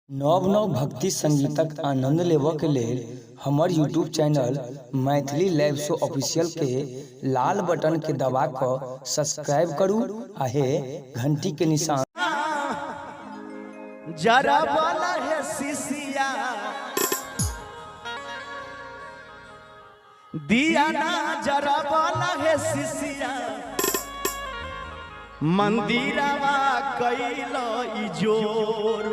नव नव भक्ति संगीतक आनंद लेबऽ के लेल हमर यूट्यूब चैनल मैथिली लाइव शो ऑफिशियल के लाल बटन के दबा कऽ सब्सक्राइब करू आ हे घंटी के निशान जरा वाला है सिसिया दिया ना जरा वाला है सिसिया मंदिरवा कैलो इजोर।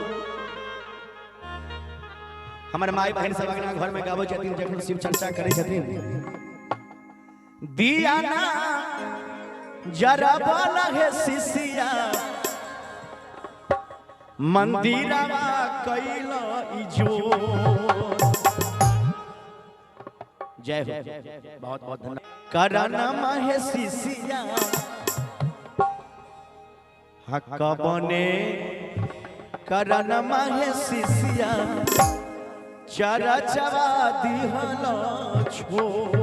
हमारे माई बहन सब अगना घर में गावो छथिन जखन शिव चर्चा करे छथिन दिया ना जरा वाला है सिसिया मंदिरवा कैलो इजोर। जय हो, बहुत बहुत धन्यवाद। करनमा है सिसिया हक बने करनमा है सिसिया चरा चवा दिहलो छोड़।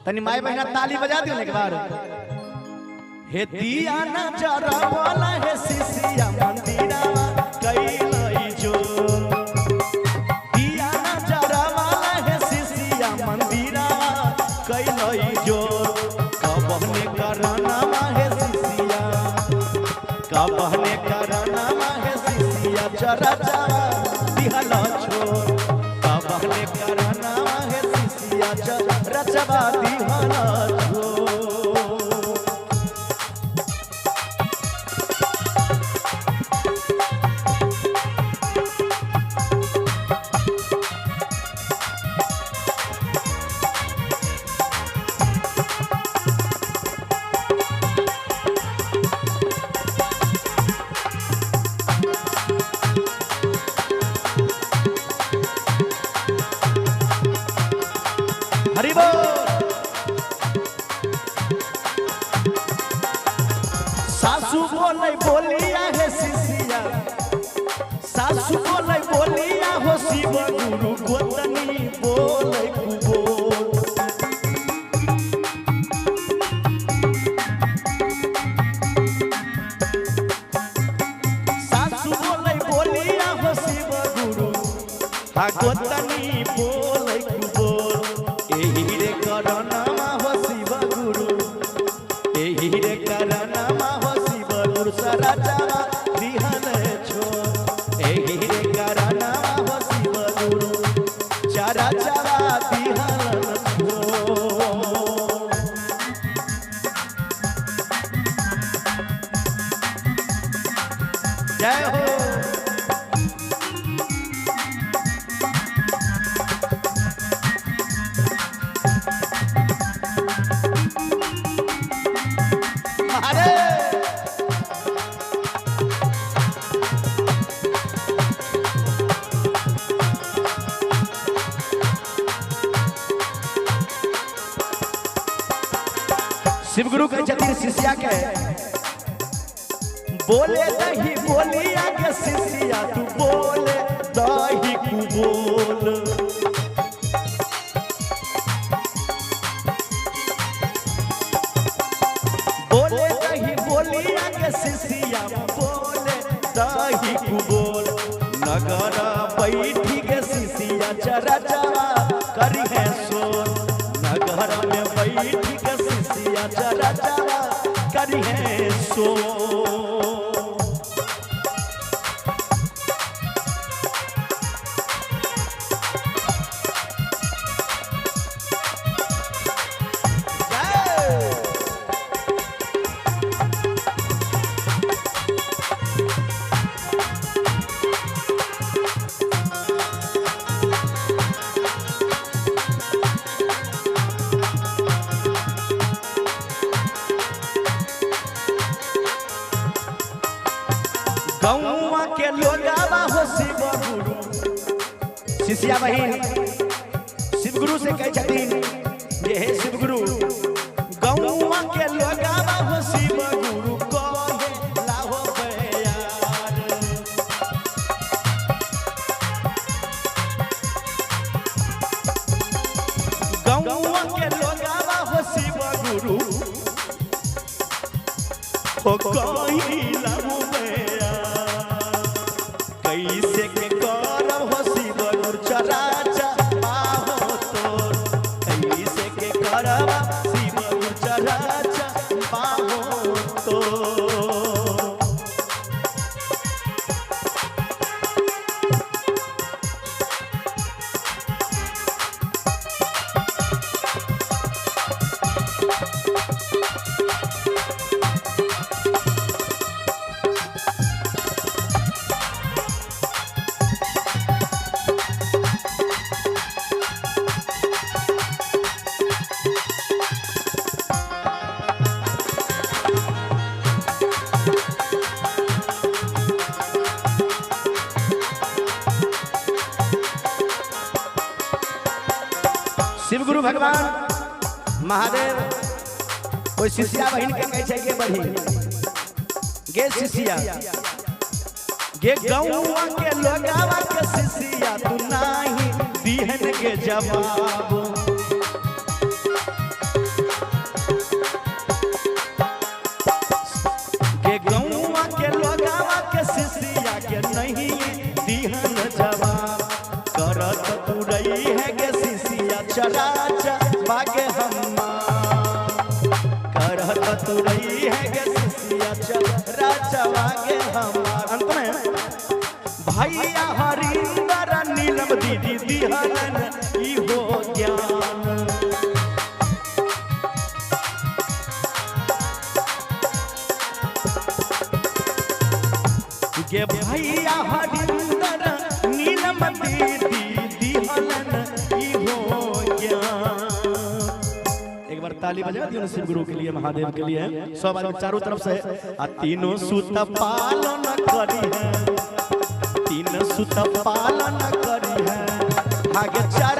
तनी माई बहना ताली बजा दियो एक बार। हे दिया ना जरा वाला है सिसिया मंदिरवा कैलो इजोर। दिया ना जरा वाला है सिसिया मंदिरवा कैलो इजोर। कबहने करनमा है सिसिया कबहने करनमा है सिसिया चरा चवा दिहलो छोड़। कबहने करनमा है सिसिया चरा चवा दिहलो छोड़। सासू बोले बोलिया है सिसिया सासू बोले बोलिया हो शिव गुरु गोतनी बोले कुबोल। सासू बोले बोलिया हो शिव गुरु हा गोतनी बोले कुबोल। एही रे करनमा हो शिव गुरु एही रे करनमा हो शिव गुरु सरा चवा दिहल छोड़। एही रे करनमा हो शिव गुरु चरा चवा दिहल छोड़। जय हो। शिव गुरु के छथिन शिष्या के बोले दही बोलिया के शिष्या तू बोले दही कु बोल। बोले दही बोलिया के शिष्या बोले दही कु बोल। नगर बैठी के शिष्या चरा चवा करी है सोल। नगर में बैठी के शिष्या चरा चवा करी है सोल। गौवा के लोगावा हो शिव गुरु शिष्या बहिन शिव गुरु से कहे छथिन ये है शिव गुरु गौवा के लोगावा हो शिव गुरु कहे लाहो बयार। गौवा के लोगावा हो शिव गुरु हो कहे लाहो बयार। कैसे के करब हो शिव गुरु चराचा बाहो तोर कैसे के करब शिव गुरु चराचा बाहो तोर। शिव गुरु भगवान महादेव कोई शिष्या बहन के कहे के बढ़ी गे शिष्या गे गौवा के लोगावा के शिष्या तू नाही दिहन के जवाब गे गौवा के लोगावा के शिष्या के नहीं दिहन जवाब करत तू रही है गे चराचा बागे हम्मा करत तू रही है गे शिष्या चराचा बागे हम्मा। अंत में भैया हरिंदर नीलम दीदी दिहलन ई हो ज्ञान गे भैया हरिंदर नीलम दीदी दिहलन ई हो। एक बार ताली बजा दियो शिव गुरु के लिए महादेव के लिए सब आदमी चारों तरफ से तीनों सुत पालन करी है तीन सुत पालन करी है आगे चार